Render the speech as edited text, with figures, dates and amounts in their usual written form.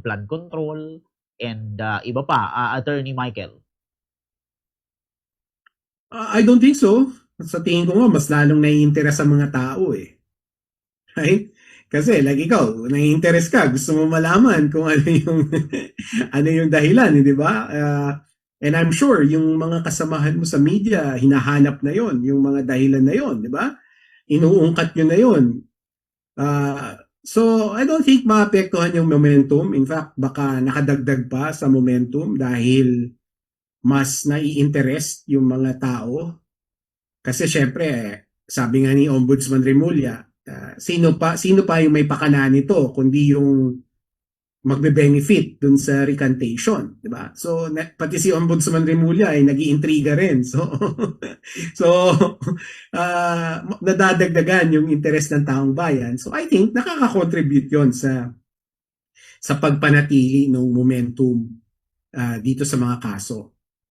flood control, and iba pa, Attorney Michael? I don't think so. Sa tingin ko nga, mas lalong nai-interest sa mga tao eh. Right? Kasi like ikaw, nai-interest ka, gusto mo malaman kung ano yung ano yung dahilan, di ba? And I'm sure yung mga kasamahan mo sa media, hinahanap na yon, yung mga dahilan na yon, di ba? Inuungkat nyo na yon. So I don't think maapektuhan yung momentum. In fact, baka nakadagdag pa sa momentum dahil mas nai-interest yung mga tao. Kasi syempre, sabi nga ni Ombudsman Remulla, sino pa yung may pakana nito kundi yung magbe-benefit dun sa recantation, di ba? So pati si Ombudsman Remulla ay nag-iintriga rin. So so nadadagdagan yung interest ng taong bayan. So I think nakaka-contribute 'yon sa pagpanatili ng momentum dito sa mga kaso.